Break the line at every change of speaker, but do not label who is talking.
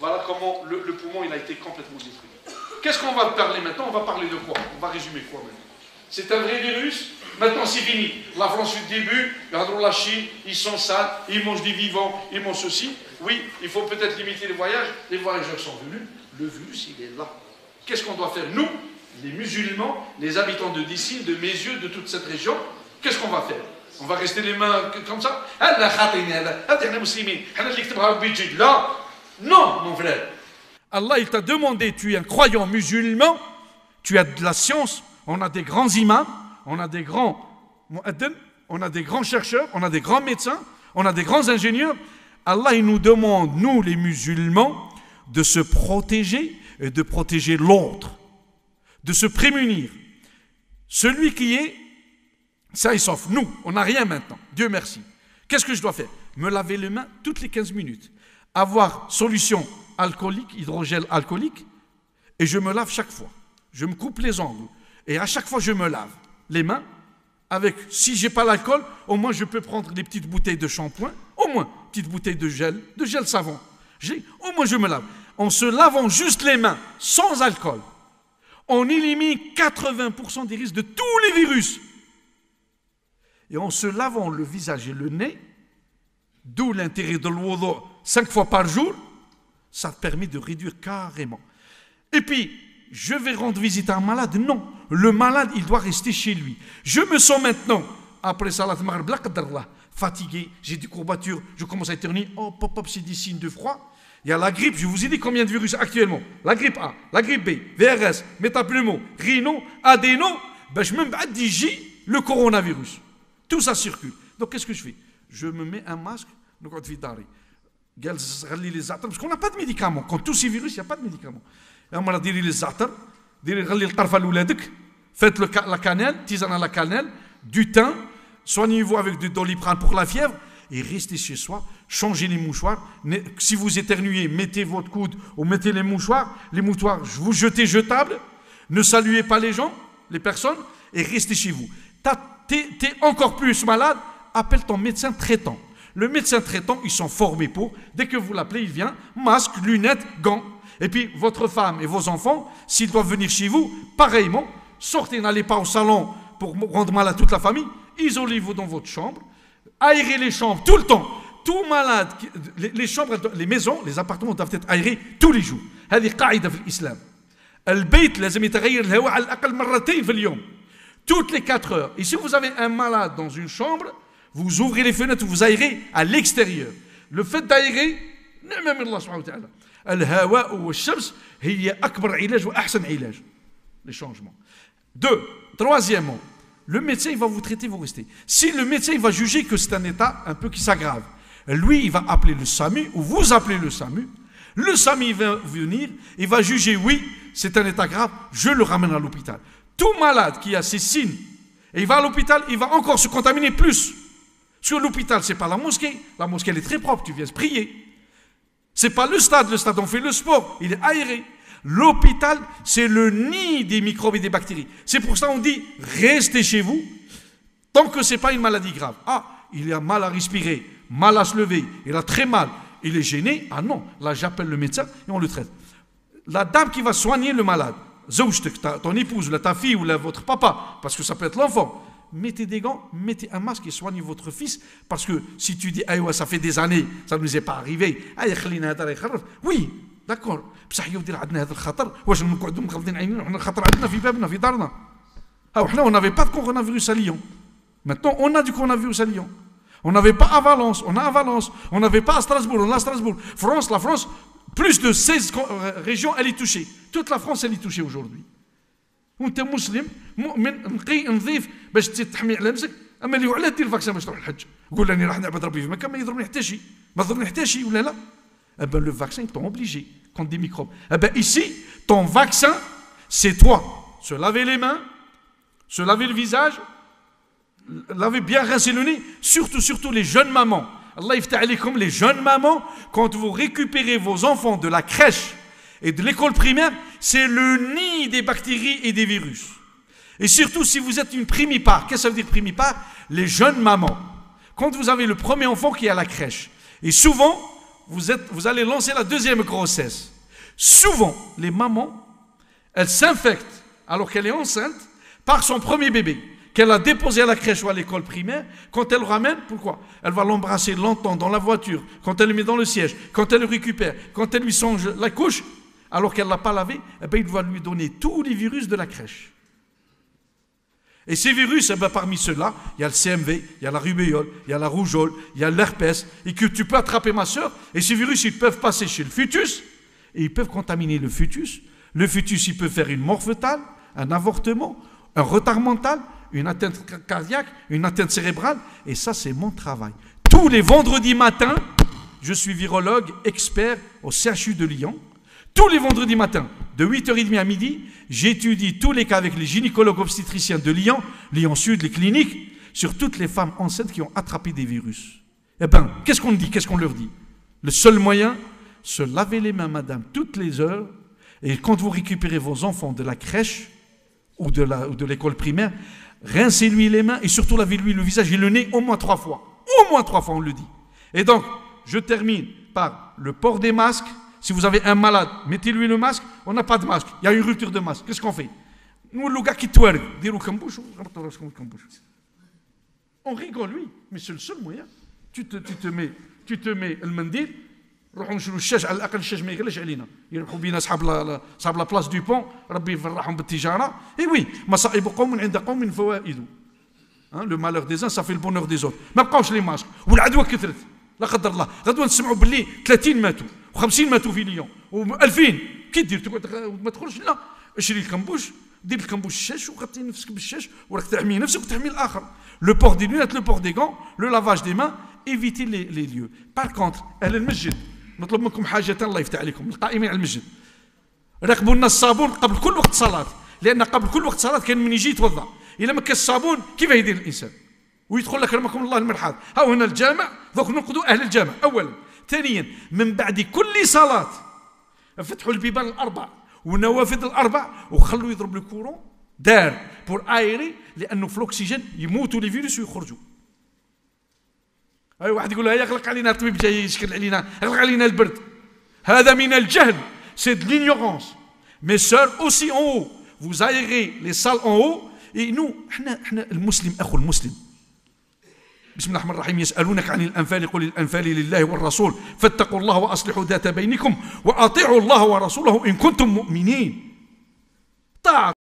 Voilà comment le poumon il a été complètement détruit. Qu'est-ce qu'on va parler maintenant? On va parler de quoi? On va résumer quoi maintenant? C'est un vrai virus. Maintenant c'est fini. La France du début, regardons la Chine, ils sont sales, ils mangent des vivants, ils mangent ceci. Oui, il faut peut-être limiter les voyages. Les voyageurs sont venus. Le virus il est là. Qu'est-ce qu'on doit faire? Nous, les musulmans, les habitants de d'ici, de mes yeux, de toute cette région, qu'est-ce qu'on va faire? On va rester les mains comme ça? Là, non, mon frère. Allah, il t'a demandé, tu es un croyant musulman, tu as de la science, on a des grands imams, on a des grands mu'addin, on a des grands chercheurs, on a des grands médecins, on a des grands ingénieurs. Allah, il nous demande, nous les musulmans, de se protéger et de protéger l'autre, de se prémunir. Celui qui est, ça il sauf, nous, on n'a rien maintenant, Dieu merci. Qu'est-ce que je dois faire? Me laver les mains toutes les 15 minutes. Avoir solution alcoolique, hydrogel alcoolique, et je me lave chaque fois. Je me coupe les ongles, et à chaque fois je me lave les mains, avec, si je n'ai pas l'alcool, au moins je peux prendre des petites bouteilles de shampoing, au moins, petites bouteilles de gel savon. Au moins je me lave. En se lavant juste les mains, sans alcool, on élimine 80% des risques de tous les virus. Et en se lavant le visage et le nez, d'où l'intérêt de l'wudu 5 fois par jour, ça permet de réduire carrément. Et puis, je vais rendre visite à un malade? Non. Le malade, il doit rester chez lui. Je me sens maintenant, après Salat Maghrib, fatigué, j'ai des courbatures, je commence à éternuer. Oh, pop, c'est des signes de froid. Il y a la grippe, je vous ai dit combien de virus actuellement. La grippe A, la grippe B, VRS, métapneumo, rhino, adéno, ben je me dis le coronavirus. Tout ça circule. Donc qu'est-ce que je fais? Je me mets un masque, parce qu'on n'a pas de médicaments. Quand tous ces virus, il n'y a pas de médicaments. Faites la cannelle, tisane à la cannelle, du thym, soignez-vous avec du Doliprane pour la fièvre, et restez chez soi, changez les mouchoirs. Si vous éternuez, mettez votre coude ou mettez les mouchoirs, vous jetez jetables, ne saluez pas les gens, les personnes, et restez chez vous. T'es encore plus malade, appelle ton médecin traitant. Le médecin traitant, ils sont formés pour, dès que vous l'appelez, il vient, masque, lunettes, gants. Et puis, votre femme et vos enfants, s'ils doivent venir chez vous, pareillement, sortez, n'allez pas au salon pour rendre mal à toute la famille, isolez-vous dans votre chambre, aérez les chambres tout le temps. Tout malade, les chambres, les maisons, les appartements doivent être aérés tous les jours. هذه قاعدة في الإسلام. البيت لازم يتغير الهواء على الأقل مرتين في اليوم. Toutes les 4 heures. Et si vous avez un malade dans une chambre, vous ouvrez les fenêtres, vous aérez à l'extérieur. Le fait d'aérer, même Allah subhanahu wa ta'ala. الهواء والشمس هي أكبر علاج وأحسن علاج. Les changements. 2. Troisièmement, le médecin il va vous traiter, vous restez. Si le médecin il va juger que c'est un état un peu qui s'aggrave, lui il va appeler le SAMU ou vous appelez le SAMU. Le SAMU il va venir, il va juger oui, c'est un état grave, je le ramène à l'hôpital. Tout malade qui a ces signes et il va à l'hôpital, il va encore se contaminer plus. Parce que l'hôpital c'est pas la mosquée elle est très propre, tu viens se prier. C'est pas le stade on fait le sport, il est aéré. L'hôpital, c'est le nid des microbes et des bactéries. C'est pour ça qu'on dit, restez chez vous, tant que ce n'est pas une maladie grave. Ah, il a mal à respirer, mal à se lever, il a très mal, il est gêné. Ah non, là j'appelle le médecin et on le traite. La dame qui va soigner le malade, ton épouse, ta fille ou votre papa, parce que ça peut être l'enfant, mettez des gants, mettez un masque et soignez votre fils, parce que si tu dis, ah ouais, ça fait des années, ça ne nous est pas arrivé, oui, d'accord. بصح يودي عندنا هذا الخطر واش نقعدوا مغلظين عينينا وحنا الخطر عندنا في بابنا في دارنا حنا on n'avait pas de coronavirus à Lyon maintenant on a du coronavirus à Lyon on n'avait pas à Valence on a à Valence on n'avait pas à Strasbourg on a à Strasbourg la France plus de 16 régions elle est touchée toute la France elle est touchée aujourd'hui وانت مسلم مؤمن نقي نظيف باش تحمي على نفسك اما اللي وعلاه دير الفاكسين باش تروح الحج قول راني راح نعبد ربي في مكه ما يضرني حتى شيء ما ضرني حتى شيء ولا لا eh ben, le vaccin ils t'ont obligé contre des microbes. Eh ben, ici, ton vaccin, c'est toi. Se laver les mains, se laver le visage, laver bien rincer le nez, surtout les jeunes mamans. Allah yftah alaykoum, les jeunes mamans, quand vous récupérez vos enfants de la crèche et de l'école primaire, c'est le nid des bactéries et des virus. Et surtout si vous êtes une primipare. Qu'est-ce que ça veut dire primipare? Les jeunes mamans. Quand vous avez le premier enfant qui est à la crèche, et souvent, vous allez lancer la deuxième grossesse. Souvent, les mamans, elles s'infectent, alors qu'elle est enceinte, par son premier bébé, qu'elle a déposé à la crèche ou à l'école primaire. Quand elle le ramène, pourquoi? Elle va l'embrasser longtemps dans la voiture, quand elle le met dans le siège, quand elle le récupère, quand elle lui songe la couche, alors qu'elle ne l'a pas lavé, eh bien, il va lui donner tous les virus de la crèche. Et ces virus, eh bien, parmi ceux-là, il y a le CMV, il y a la rubéole, il y a la rougeole, il y a l'herpès, et que tu peux attraper, ma soeur, et ces virus, ils peuvent passer chez le fœtus, et ils peuvent contaminer le fœtus. Le fœtus, il peut faire une mort fœtale, un avortement, un retard mental, une atteinte cardiaque, une atteinte cérébrale, et ça, c'est mon travail. Tous les vendredis matins, je suis virologue, expert au CHU de Lyon. Tous les vendredis matins, de 8h30 à midi, j'étudie tous les cas avec les gynécologues obstétriciens de Lyon, Lyon Sud, les cliniques, sur toutes les femmes enceintes qui ont attrapé des virus. Eh bien, qu'est-ce qu'on dit? Qu'est-ce qu'on leur dit? Le seul moyen, se laver les mains, madame, toutes les heures, et quand vous récupérez vos enfants de la crèche ou de l'école primaire, rincez-lui les mains et surtout lavez-lui le visage et le nez au moins 3 fois. Au moins 3 fois, on le dit. Et donc, je termine par le port des masques. Si vous avez un malade, mettez-lui le masque. On n'a pas de masque. Il y a une rupture de masque. Qu'est-ce qu'on fait? Nous, le gars qui twerk, on rigole, oui, mais c'est le seul moyen. Tu te mets le mendil. نروحوا نشروا الشاش على الاقل الشاش ما يغلاش علينا يروحوا بينا صحاب لا بلاص دو بون ربي يفرحهم بالتجاره اي وي مصائب قوم عند قوم فوائد لو مالور دي زان صافي البونور دي زوت ما بقاوش لي ماسك والعدوى كثرت لا قدر الله غدوه نسمعوا باللي 30 ماتوا و50 ماتوا في ليون و2000 كي دير تقعد ما تخرجش لا اشري الكمبوش دير الكمبوش الشاش وغطي نفسك بالشاش وراك تحمي نفسك وتحمي الاخر لو بور دي لونيت لو بور دي غون لو لافاج دي مان éviter les lieux. Par contre, أهل المسجد نطلب منكم حاجة الله يفتح عليكم القائمين على المسجد راقبوا لنا الصابون قبل كل وقت صلاة لأن قبل كل وقت صلاة كان من يجي يتوضأ إذا ما كان الصابون كيف يدير الإنسان ويدخل لك رحمكم الله المرحاض ها هنا الجامع ذوك ننقذوا أهل الجامع أولا ثانيا من بعد كل صلاة فتحوا البيبان الأربع والنوافذ الأربع وخلوا يضرب الكورون دار بور آيري لأنه في الأكسجين يموتوا لي فيروس ويخرجوا أي واحد يقول لها يغلق علينا الطبيب جاي يشكل علينا يغلق علينا البرد هذا من الجهل c'est de l'ignorance mes sœurs aussi en haut vous aérez les salles en haut et nous احنا المسلم أخو المسلم بسم الله الرحمن الرحيم يسألونك عن الأنفال قل الأنفال لله والرسول فاتقوا الله وأصلحوا ذات بينكم وأطيعوا الله ورسوله إن كنتم مؤمنين طاعة